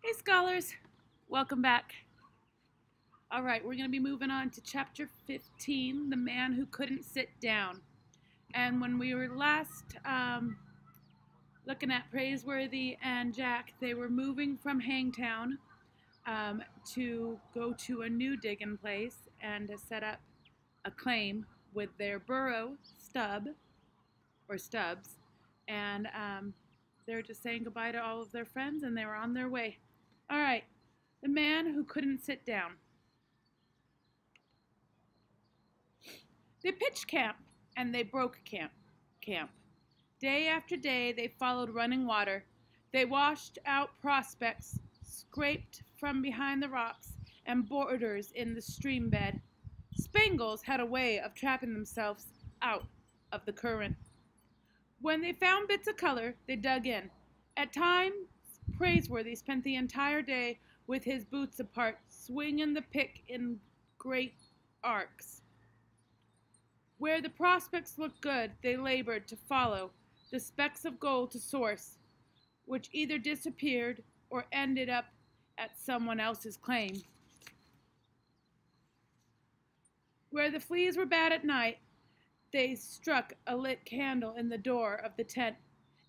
Hey scholars, welcome back. All right, we're going to be moving on to chapter 15, The Man Who Couldn't Sit Down. And when we were last looking at Praiseworthy and Jack, they were moving from Hangtown to go to a new digging place and to set up a claim with their burro, Stubbs, and they were just saying goodbye to all of their friends and they were on their way. All right, The Man Who Couldn't Sit Down. They pitched camp, and they broke camp. Day after day, they followed running water. They washed out prospects, scraped from behind the rocks, and borders in the stream bed. Spangles had a way of trapping themselves out of the current. When they found bits of color, they dug in. At times, Praiseworthy spent the entire day with his boots apart, swinging the pick in great arcs. Where the prospects looked good, they labored to follow the specks of gold to source, which either disappeared or ended up at someone else's claim. Where the fleas were bad at night, they struck a lit candle in the door of the tent,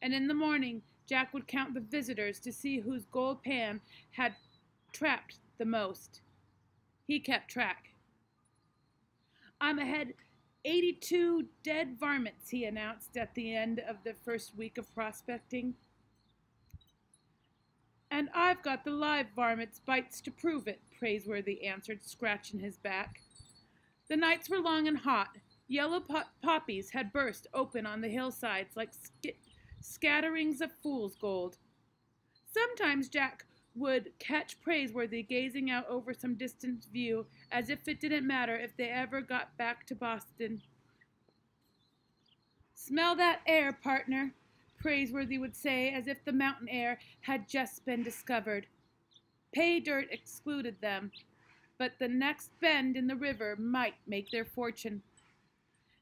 and in the morning Jack would count the visitors to see whose gold pan had trapped the most. He kept track. "I'm ahead 82 dead varmints," he announced at the end of the first week of prospecting. "And I've got the live varmints' bites to prove it," Praiseworthy answered, scratching his back. The nights were long and hot. Yellow poppies had burst open on the hillsides like scatterings of fool's gold. Sometimes Jack would catch Praiseworthy gazing out over some distant view, as if it didn't matter if they ever got back to Boston. "Smell that air, partner," Praiseworthy would say, as if the mountain air had just been discovered. Pay dirt excluded them, but the next bend in the river might make their fortune.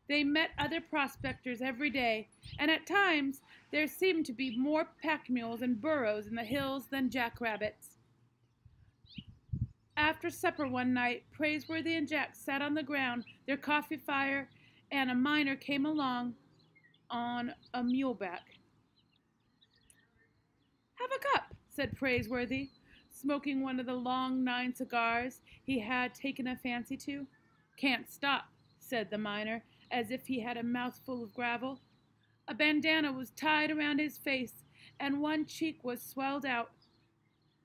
They met other prospectors every day, and at times there seemed to be more pack mules and burros in the hills than jackrabbits. After supper one night, Praiseworthy and Jack sat on the ground, their coffee fire, and a miner came along on a muleback. "Have a cup," said Praiseworthy, smoking one of the long 9 cigars he had taken a fancy to. "Can't stop," said the miner, as if he had a mouthful of gravel. A bandana was tied around his face, and one cheek was swelled out.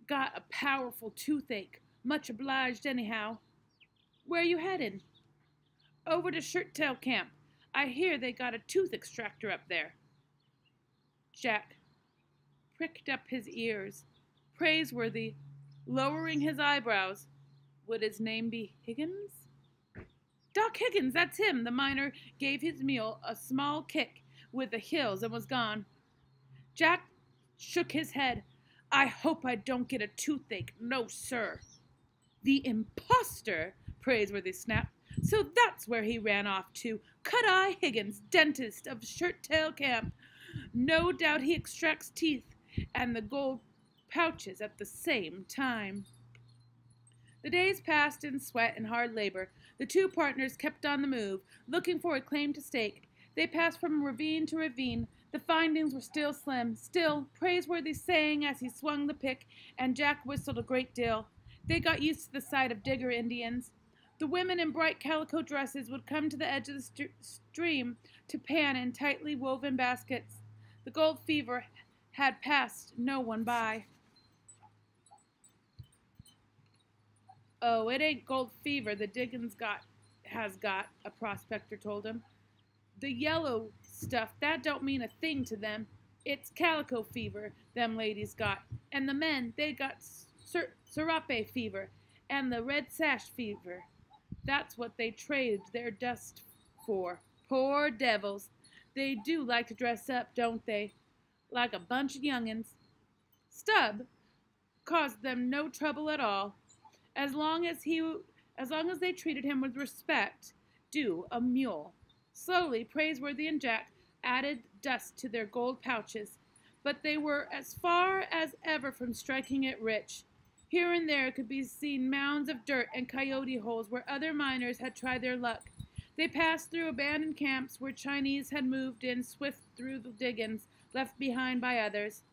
"Got a powerful toothache. Much obliged anyhow." "Where you headed?" "Over to Shirttail Camp. I hear they got a tooth extractor up there." Jack pricked up his ears. Praiseworthy, lowering his eyebrows. Would his name be Higgins? "Doc Higgins, that's him." The miner gave his mule a small kick with the heels and was gone. Jack shook his head. "I hope I don't get a toothache. No, sir." "The impostor!" Praiseworthy snapped. "So that's where he ran off to. Cut-Eye Higgins, dentist of Shirttail Camp. No doubt he extracts teeth and the gold pouches at the same time." The days passed in sweat and hard labor. The two partners kept on the move, looking for a claim to stake. They passed from ravine to ravine. The findings were still slim. Still, Praiseworthy sang as he swung the pick, and Jack whistled a great deal. They got used to the sight of digger Indians. The women in bright calico dresses would come to the edge of the stream to pan in tightly woven baskets. The gold fever had passed no one by. "Oh, it ain't gold fever the diggins has got," a prospector told him. "The yellow stuff, that don't mean a thing to them. It's calico fever them ladies got. And the men, they got serape fever and the red sash fever. That's what they trade their dust for. Poor devils. They do like to dress up, don't they? Like a bunch of young'uns." Stubb caused them no trouble at all. As long as they treated him with respect due a mule. Slowly, Praiseworthy and Jack added dust to their gold pouches, but they were as far as ever from striking it rich. Here and there could be seen mounds of dirt and coyote holes where other miners had tried their luck. They passed through abandoned camps where Chinese had moved in swift through the diggings left behind by others,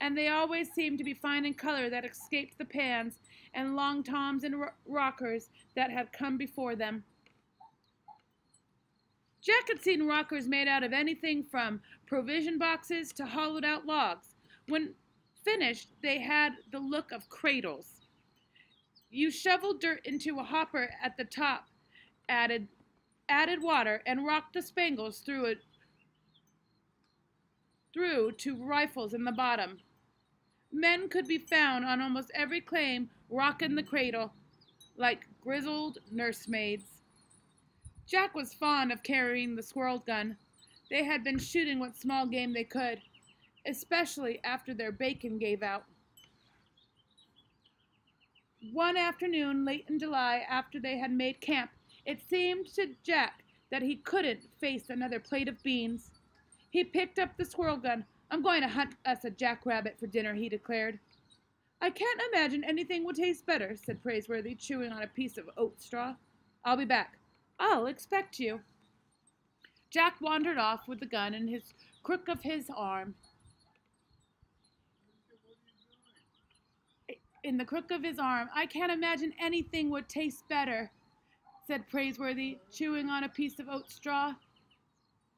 and they always seemed to be finding color that escaped the pans and long toms and rockers that had come before them. Jack had seen rockers made out of anything from provision boxes to hollowed-out logs. When finished, they had the look of cradles. You shoveled dirt into a hopper at the top, added water, and rocked the spangles through to rifles in the bottom. Men could be found on almost every claim rocking the cradle, like grizzled nursemaids. Jack was fond of carrying the squirrel gun. They had been shooting what small game they could, especially after their bacon gave out. One afternoon, late in July, after they had made camp, it seemed to Jack that he couldn't face another plate of beans. He picked up the squirrel gun. "I'm going to hunt us a jackrabbit for dinner," he declared. "I can't imagine anything would taste better," said Praiseworthy, chewing on a piece of oat straw. "I'll be back." "I'll expect you." Jack wandered off with the gun in his crook of his arm. In the crook of his arm. "I can't imagine anything would taste better," said Praiseworthy, chewing on a piece of oat straw.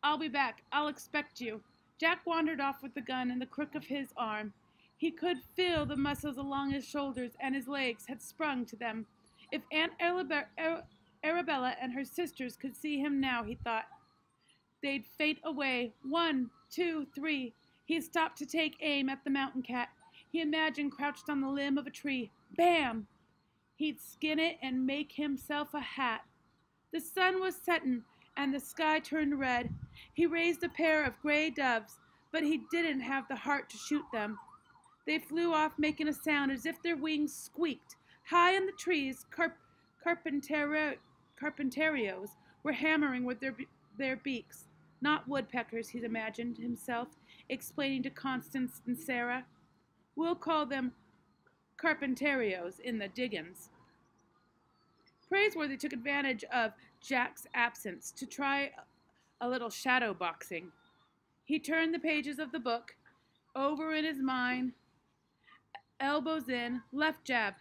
"I'll be back. I'll expect you." Jack wandered off with the gun in the crook of his arm. He could feel the muscles along his shoulders, and his legs had sprung to them. If Aunt Arabella and her sisters could see him now, he thought, they'd faint away. 1, 2, 3. He stopped to take aim at the mountain cat. He imagined crouched on the limb of a tree. Bam! He'd skin it and make himself a hat. The sun was setting, and the sky turned red. He raised a pair of gray doves, but he didn't have the heart to shoot them. They flew off, making a sound as if their wings squeaked. High in the trees, carpintarios were hammering with their beaks. Not woodpeckers, he imagined himself, explaining to Constance and Sarah. "We'll call them carpintarios in the diggins." Praiseworthy took advantage of Jack's absence to try a little shadow boxing. He turned the pages of the book over in his mind, elbows in, left jab.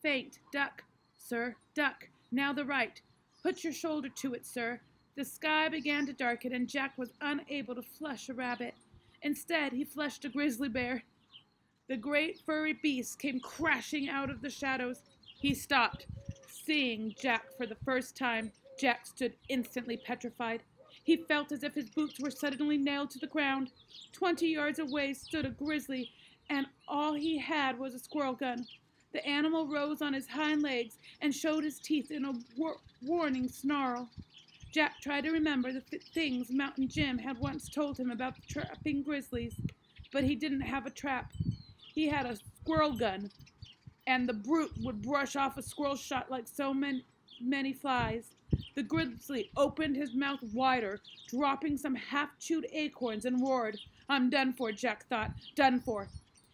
Feint, duck, sir, duck. Now the right. Put your shoulder to it, sir. The sky began to darken, and Jack was unable to flush a rabbit. Instead, he flushed a grizzly bear. The great furry beast came crashing out of the shadows. He stopped. Seeing Jack for the first time, Jack stood instantly petrified. He felt as if his boots were suddenly nailed to the ground. 20 yards away stood a grizzly, and all he had was a squirrel gun. The animal rose on his hind legs and showed his teeth in a warning snarl. Jack tried to remember the things Mountain Jim had once told him about trapping grizzlies, but he didn't have a trap. He had a squirrel gun, and the brute would brush off a squirrel shot like so many flies. The grizzly opened his mouth wider, dropping some half-chewed acorns, and roared. "I'm done for," Jack thought. Done for.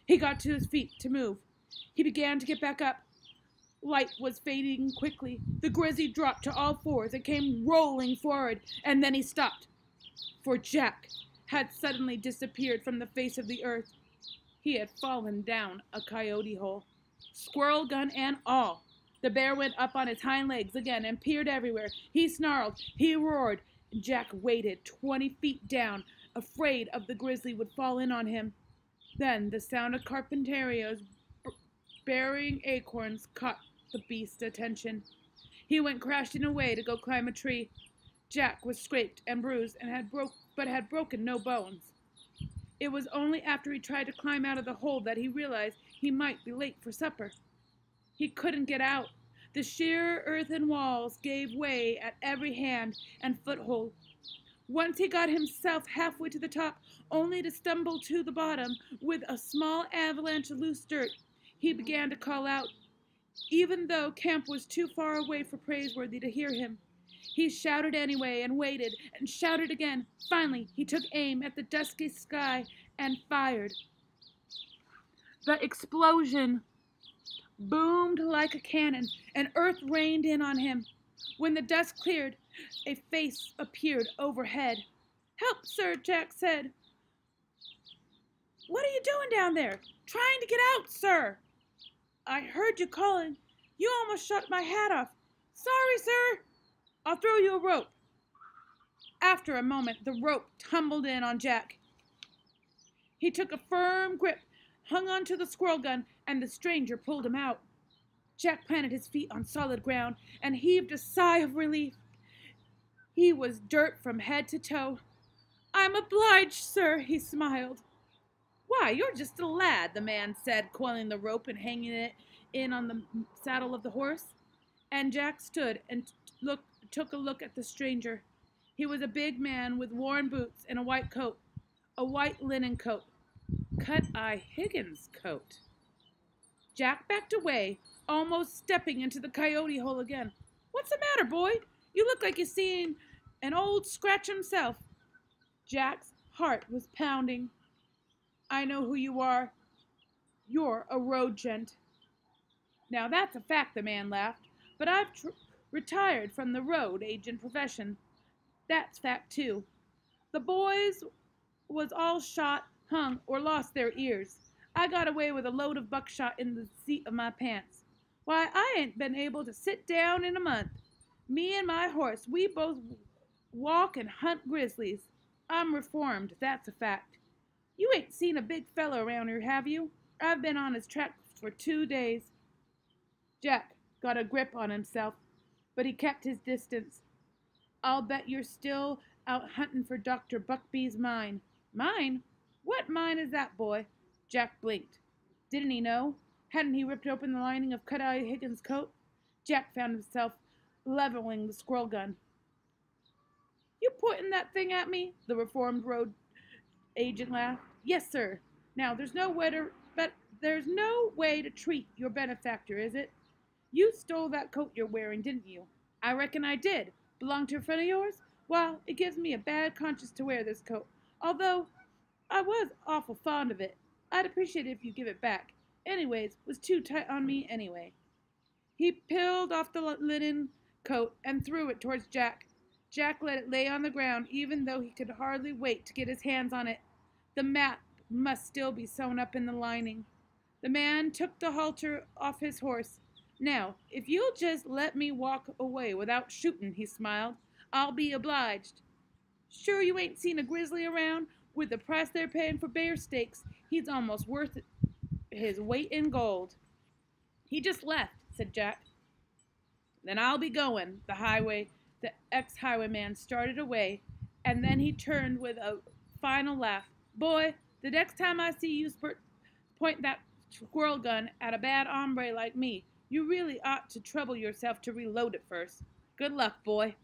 He got to his feet to move. He began to get back up. Light was fading quickly. The grizzly dropped to all fours and came rolling forward, and then he stopped. For Jack had suddenly disappeared from the face of the earth. He had fallen down a coyote hole. Squirrel gun and all. The bear went up on his hind legs again and peered everywhere. He snarled. He roared. Jack waited 20 feet down, afraid of the grizzly would fall in on him. Then the sound of carpintarios burying acorns caught the beast's attention. He went crashing away to go climb a tree. Jack was scraped and bruised and had broken no bones. It was only after he tried to climb out of the hole that he realized he might be late for supper. He couldn't get out. The sheer earthen walls gave way at every hand and foothold. Once he got himself halfway to the top, only to stumble to the bottom with a small avalanche of loose dirt. He began to call out, even though camp was too far away for Praiseworthy to hear him. He shouted anyway and waited and shouted again. Finally, he took aim at the dusky sky and fired. The explosion boomed like a cannon, and earth rained in on him. When the dust cleared, a face appeared overhead. "Help, sir," Jack said. "What are you doing down there?" "Trying to get out, sir." "I heard you calling. You almost shot my hat off." "Sorry, sir." "I'll throw you a rope." After a moment, the rope tumbled in on Jack. He took a firm grip, hung onto the squirrel gun, and the stranger pulled him out. Jack planted his feet on solid ground and heaved a sigh of relief. He was dirt from head to toe. "I'm obliged, sir," he smiled. "Why, you're just a lad," the man said, coiling the rope and hanging it in on the saddle of the horse. And Jack stood and took a look at the stranger. He was a big man with worn boots and a white coat, a white linen coat. Cut-Eye Higgins' coat. Jack backed away, almost stepping into the coyote hole again. "What's the matter, boy? You look like you've seen an old scratch himself." Jack's heart was pounding. "I know who you are. You're a road gent." "Now that's a fact," the man laughed. "But I've retired from the road agent profession. That's fact, too. The boys was all shot, hung, or lost their ears. I got away with a load of buckshot in the seat of my pants. Why, I ain't been able to sit down in a month. Me and my horse, we both walk and hunt grizzlies. I'm reformed, that's a fact. You ain't seen a big fellow around here, have you? I've been on his track for 2 days." Jack got a grip on himself, but he kept his distance. "I'll bet you're still out hunting for Dr. Buckbee's mine." "Mine? What mine is that, boy?" Jack blinked. Didn't he know? Hadn't he ripped open the lining of Cut-Eye Higgins' coat? Jack found himself leveling the squirrel gun. "You pointing that thing at me?" the reformed road agent laughed. "Yes, sir. Now, there's no way to treat your benefactor, is it? You stole that coat you're wearing, didn't you?" "I reckon I did. Belong to a friend of yours? Well, it gives me a bad conscience to wear this coat, although I was awful fond of it. I'd appreciate it if you give it back. Anyways, was too tight on me anyway." He peeled off the linen coat and threw it towards Jack. Jack let it lay on the ground, even though he could hardly wait to get his hands on it. The map must still be sewn up in the lining. The man took the halter off his horse. "Now, if you'll just let me walk away without shooting," he smiled, "I'll be obliged." "Sure you ain't seen a grizzly around? With the price they're paying for bear steaks, he's almost worth his weight in gold." "He just left," said Jack. "Then I'll be going." The ex-highwayman started away, and then he turned with a final laugh. "Boy, the next time I see you point that squirrel gun at a bad hombre like me, you really ought to trouble yourself to reload it first. Good luck, boy."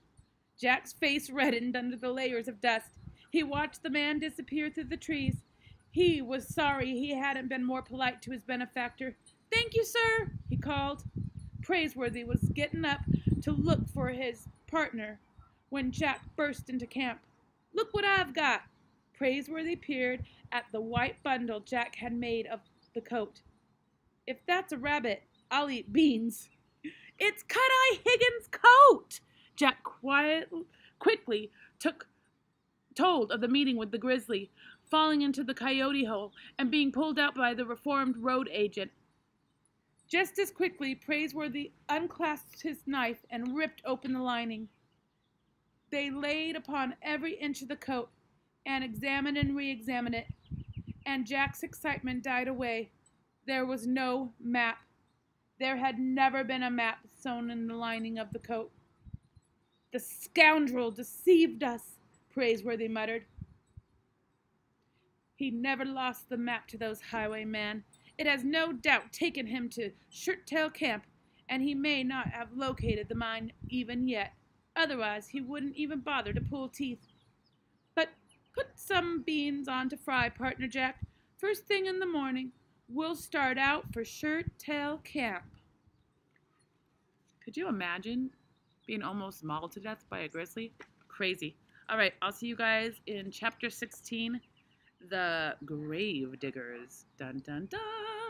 Jack's face reddened under the layers of dust. He watched the man disappear through the trees. He was sorry he hadn't been more polite to his benefactor. "Thank you, sir," he called. Praiseworthy was getting up to look for his partner when Jack burst into camp. "Look what I've got." Praiseworthy peered at the white bundle Jack had made of the coat. "If that's a rabbit, I'll eat beans." "It's Cut-Eye Higgins' coat!" Jack quickly told of the meeting with the grizzly, falling into the coyote hole, and being pulled out by the reformed road agent. Just as quickly, Praiseworthy unclasped his knife and ripped open the lining. They laid upon every inch of the coat, and examined and re-examined it, and Jack's excitement died away. There was no map. There had never been a map sewn in the lining of the coat. "The scoundrel deceived us," Praiseworthy muttered. "He never lost the map to those highwaymen. It has no doubt taken him to Shirttail Camp, and he may not have located the mine even yet. Otherwise, he wouldn't even bother to pull teeth. But put some beans on to fry, partner Jack. First thing in the morning, we'll start out for Shirttail Camp." Could you imagine being almost mauled to death by a grizzly? Crazy. All right, I'll see you guys in chapter 16. The grave diggers. Dun dun dun.